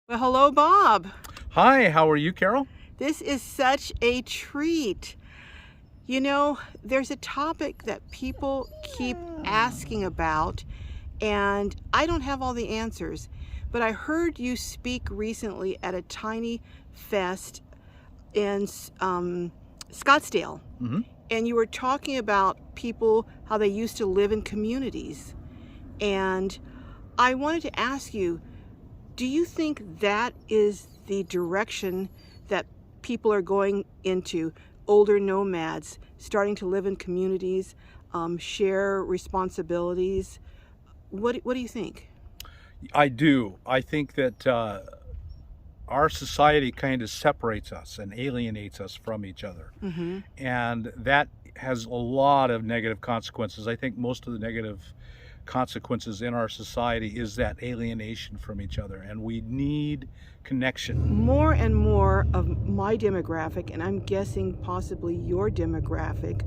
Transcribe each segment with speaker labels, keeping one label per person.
Speaker 1: Well, hello, Bob.
Speaker 2: Hi, how are you, Carol?
Speaker 1: This is such a treat. You know, there's a topic that people keep asking about, and I don't have all the answers. But I heard you speak recently at a tiny fest in Scottsdale,
Speaker 2: Mm-hmm.
Speaker 1: and you were talking about people, how they used to live in communities. And I wanted to ask you, do you think that is the direction that people are going into? Older nomads starting to live in communities, share responsibilities. What do you think?
Speaker 2: I do. I think that our society kind of separates us and alienates us from each other.
Speaker 1: Mm-hmm.
Speaker 2: And that has a lot of negative consequences. I think most of the negative consequences in our society is that alienation from each other, and we need connection.
Speaker 1: More and more of my demographic, and I'm guessing possibly your demographic,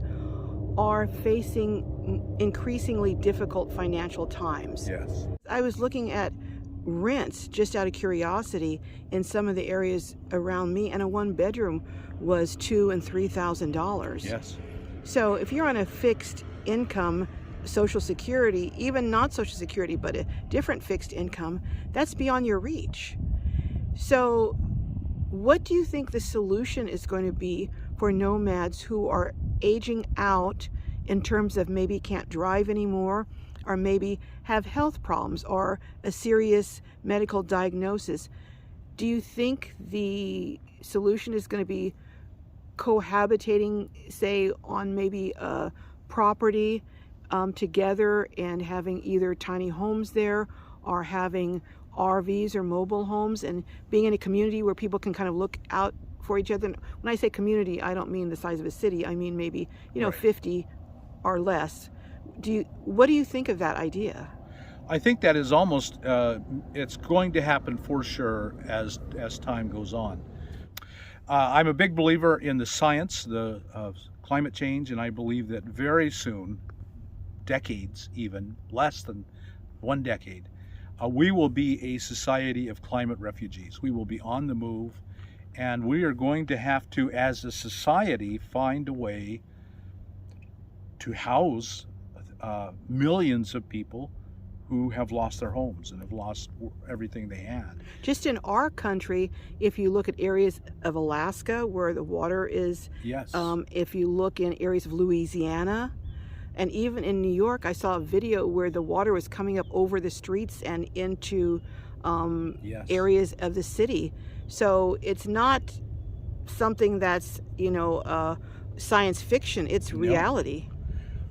Speaker 1: are facing increasingly difficult financial times.
Speaker 2: Yes.
Speaker 1: I was looking at rents just out of curiosity in some of the areas around me, and a one bedroom was $2,000 and $3,000.
Speaker 2: Yes.
Speaker 1: So if you're on a fixed income, Social Security, even not Social Security, but a different fixed income, that's beyond your reach. So what do you think the solution is going to be for nomads who are aging out in terms of maybe can't drive anymore, or maybe have health problems or a serious medical diagnosis? Do you think the solution is going to be cohabitating, say, on maybe a property together and having either tiny homes there or having RVs or mobile homes and being in a community where people can kind of look out for each other? And when I say community, I don't mean the size of a city. I mean maybe,
Speaker 2: Right.
Speaker 1: 50 or less. What do you think of that idea?
Speaker 2: I think that is almost, it's going to happen for sure as time goes on. I'm a big believer in the science, of climate change, and I believe that very soon, decades even, less than 1 decade, we will be a society of climate refugees. We will be on the move, and we are going to have to, as a society, find a way to house millions of people who have lost their homes and have lost everything they had.
Speaker 1: Just in our country, if you look at areas of Alaska where the water is,
Speaker 2: Yes.
Speaker 1: if you look in areas of Louisiana, and even in New York, I saw a video where the water was coming up over the streets and into
Speaker 2: Yes.
Speaker 1: areas of the city. So it's not something that's, science fiction, it's
Speaker 2: No.
Speaker 1: reality.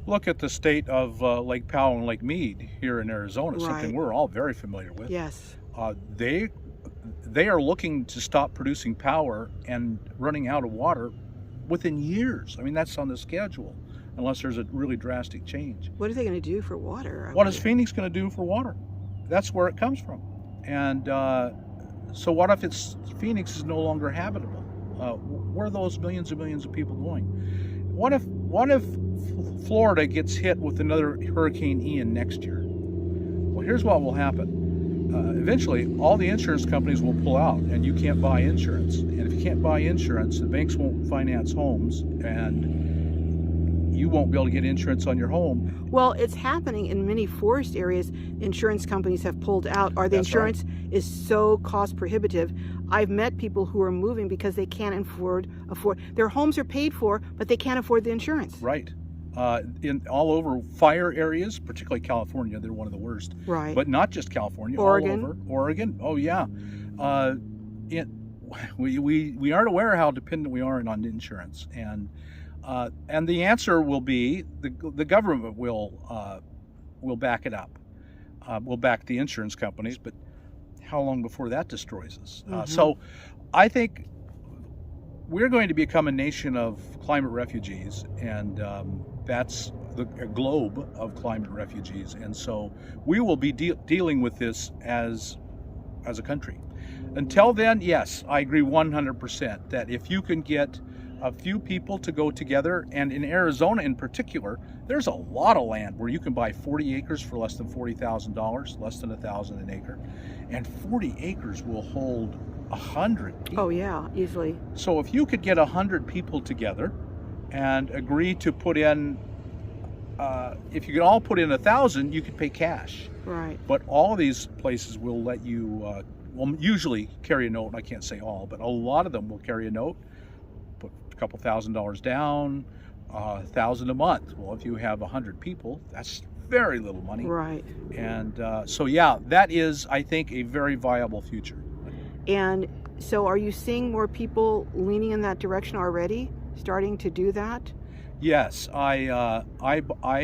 Speaker 2: Look at the state of Lake Powell and Lake Mead here in Arizona, something
Speaker 1: Right.
Speaker 2: we're all very familiar with.
Speaker 1: Yes.
Speaker 2: They are looking to stop producing power and running out of water within years. I mean, that's on the schedule, unless there's a really drastic change.
Speaker 1: What are they going to do for water?
Speaker 2: What is Phoenix going to do for water? That's where it comes from. And so what if Phoenix is no longer habitable? Where are those millions and millions of people going? What if Florida gets hit with another Hurricane Ian next year? Well, here's what will happen. Eventually, all the insurance companies will pull out, and you can't buy insurance. And if you can't buy insurance, the banks won't finance homes, and you won't be able to get insurance on your home.
Speaker 1: Well, it's happening in many forest areas. Insurance companies have pulled out, or the
Speaker 2: That's right.
Speaker 1: insurance is so cost prohibitive. I've met people who are moving because they can't afford their homes are paid for, but they can't afford the insurance.
Speaker 2: Right. In all over fire areas, particularly California, they're one of the worst.
Speaker 1: Right.
Speaker 2: But not just California,
Speaker 1: Oregon.
Speaker 2: all over. Oregon. Oh yeah. We aren't aware how dependent we are on insurance, and the answer will be the government will back it up. Will back the insurance companies, but how long before that destroys us? So I think we're going to become a nation of climate refugees, and that's a globe of climate refugees. And so we will be dealing with this as a country. Until then, yes, I agree 100% that if you can get a few people to go together. And in Arizona in particular, there's a lot of land where you can buy 40 acres for less than $40,000, less than $1,000 an acre. And 40 acres will hold 100 people.
Speaker 1: Oh yeah, easily.
Speaker 2: So if you could get 100 people together and agree to put in, if you could all put in 1,000, you could pay cash.
Speaker 1: Right.
Speaker 2: But all of these places will let you, will usually carry a note. I can't say all, but a lot of them will carry a note, put a couple $1,000s down, $1,000 a month. Well, if you have 100 people, that's very little money.
Speaker 1: Right.
Speaker 2: And so yeah, that is, I think, a very viable future.
Speaker 1: And so are you seeing more people leaning in that direction already, starting to do that?
Speaker 2: Yes, I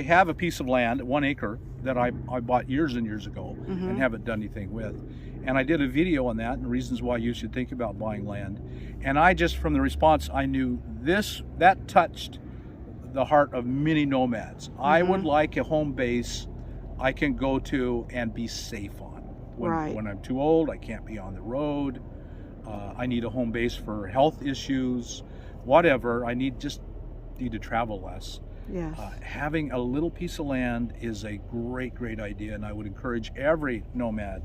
Speaker 2: have a piece of land, 1 acre, that I bought years and years ago and haven't done anything with. And I did a video on that and reasons why you should think about buying land. And I just, from the response, I knew that touched the heart of many nomads. I would like a home base I can go to and be safe on. When I'm too old, I can't be on the road. I need a home base for health issues, whatever. I need to travel less.
Speaker 1: Yes.
Speaker 2: Having a little piece of land is a great idea, and I would encourage every nomad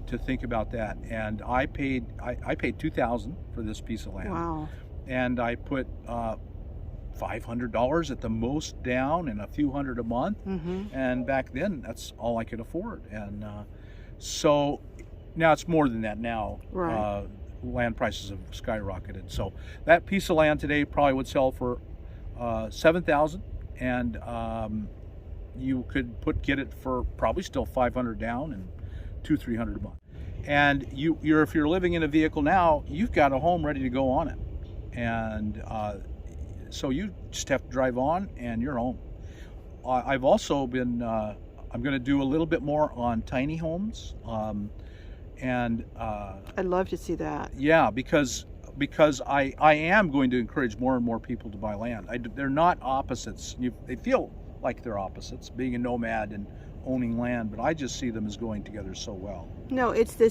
Speaker 2: to think about that. And I paid $2,000 for this piece of land.
Speaker 1: Wow.
Speaker 2: And I put $500 at the most down and a few hundred a month. And back then, that's all I could afford. And so now it's more than that now.
Speaker 1: Right.
Speaker 2: Land prices have skyrocketed. So that piece of land today probably would sell for $7,000, and you could get it for probably still $500 down and $200-300 a month. And if you're living in a vehicle now, you've got a home ready to go on it, and so you just have to drive on, and you're home. I've also been I'm going to do a little bit more on tiny homes, and
Speaker 1: I'd love to see that.
Speaker 2: Yeah, because I am going to encourage more and more people to buy land. They're not opposites. They feel like they're opposites, being a nomad and owning land, but I just see them as going together so well.
Speaker 1: No, it's the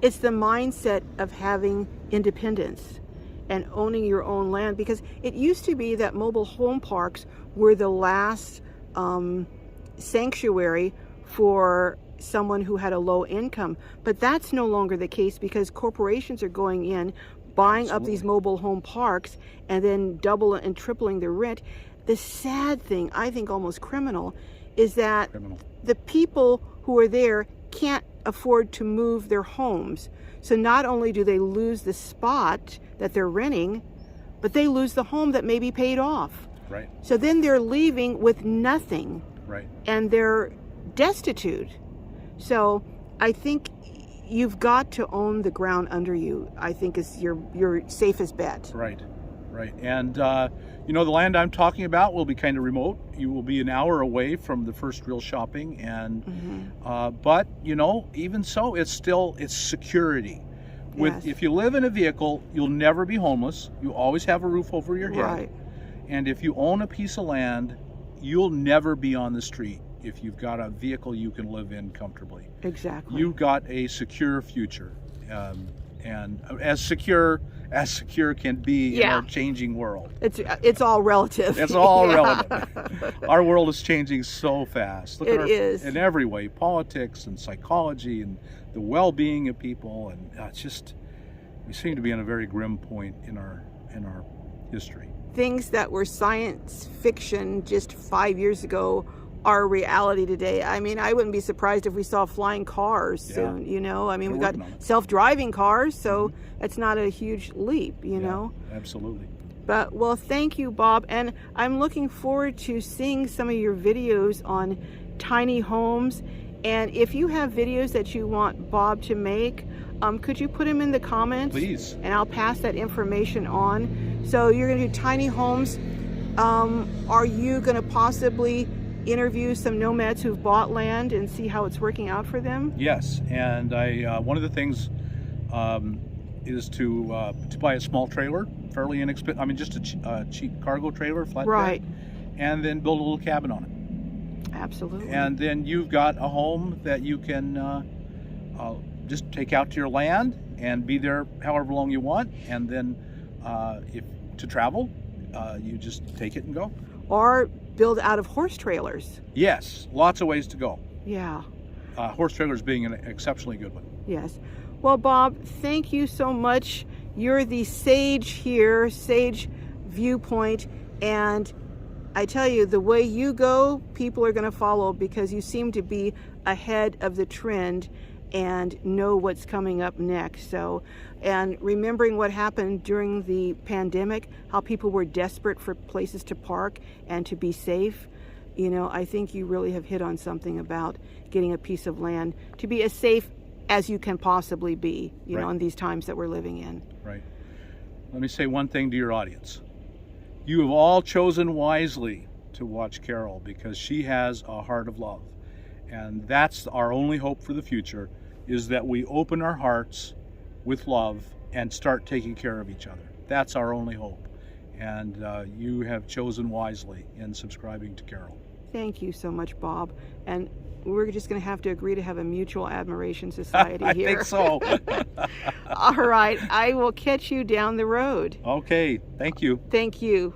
Speaker 1: mindset of having independence and owning your own land, because it used to be that mobile home parks were the last sanctuary for someone who had a low income, but that's no longer the case, because corporations are going in, buying up these mobile home parks and then double and tripling the rent. The sad thing, I think almost criminal, is that the people who are there can't afford to move their homes. So not only do they lose the spot that they're renting, but they lose the home that may be paid off.
Speaker 2: Right.
Speaker 1: So then they're leaving with nothing.
Speaker 2: Right.
Speaker 1: And they're destitute. So I think you've got to own the ground under you, I think, is your safest bet.
Speaker 2: Right. And the land I'm talking about will be kind of remote. You will be an hour away from the first real shopping, and but even so, it's security. If you live in a vehicle, you'll never be homeless. You always have a roof over your head.
Speaker 1: Right.
Speaker 2: And if you own a piece of land, you'll never be on the street if you've got a vehicle you can live in comfortably.
Speaker 1: Exactly.
Speaker 2: You've got a secure future, and as secure can be in our changing world.
Speaker 1: It's all relative.
Speaker 2: It's all relative. Our world is changing so fast. Look at
Speaker 1: is.
Speaker 2: In every way, politics and psychology and the well-being of people, and we seem to be in a very grim point in our history.
Speaker 1: Things that were science fiction just 5 years ago are reality today. I mean, I wouldn't be surprised if we saw flying cars soon, I mean, we've got self-driving cars, so it's not a huge leap, you know?
Speaker 2: Absolutely.
Speaker 1: But, well, thank you, Bob. And I'm looking forward to seeing some of your videos on tiny homes. And if you have videos that you want Bob to make, could you put them in the comments?
Speaker 2: Please.
Speaker 1: And I'll pass that information on. So you're going to do tiny homes. Are you going to possibly interview some nomads who've bought land and see how it's working out for them?
Speaker 2: Yes, and one of the things is to buy a small trailer, fairly inexpensive. I mean, just a cheap cargo trailer, flatbed,
Speaker 1: right,
Speaker 2: and then build a little cabin on it.
Speaker 1: Absolutely.
Speaker 2: And then you've got a home that you can just take out to your land and be there however long you want. And then to travel, you just take it and go.
Speaker 1: Or build out of horse trailers.
Speaker 2: Yes, lots of ways to go.
Speaker 1: Yeah.
Speaker 2: Horse trailers being an exceptionally good one.
Speaker 1: Yes. Well, Bob, thank you so much. You're the sage here, sage viewpoint, and I tell you, the way you go, people are going to follow because you seem to be ahead of the trend and know what's coming up next. So, and remembering what happened during the pandemic, how people were desperate for places to park and to be safe, you know, I think you really have hit on something about getting a piece of land to be as safe as you can possibly be, you know, in these times that we're living in.
Speaker 2: Right. Let me say one thing to your audience. You have all chosen wisely to watch Carol because she has a heart of love. And that's our only hope for the future, is that we open our hearts with love and start taking care of each other. That's our only hope. And you have chosen wisely in subscribing to Carol.
Speaker 1: Thank you so much, Bob. And we're just going to have to agree to have a mutual admiration society here.
Speaker 2: I think so.
Speaker 1: All right. I will catch you down the road.
Speaker 2: Okay. Thank you.
Speaker 1: Thank you.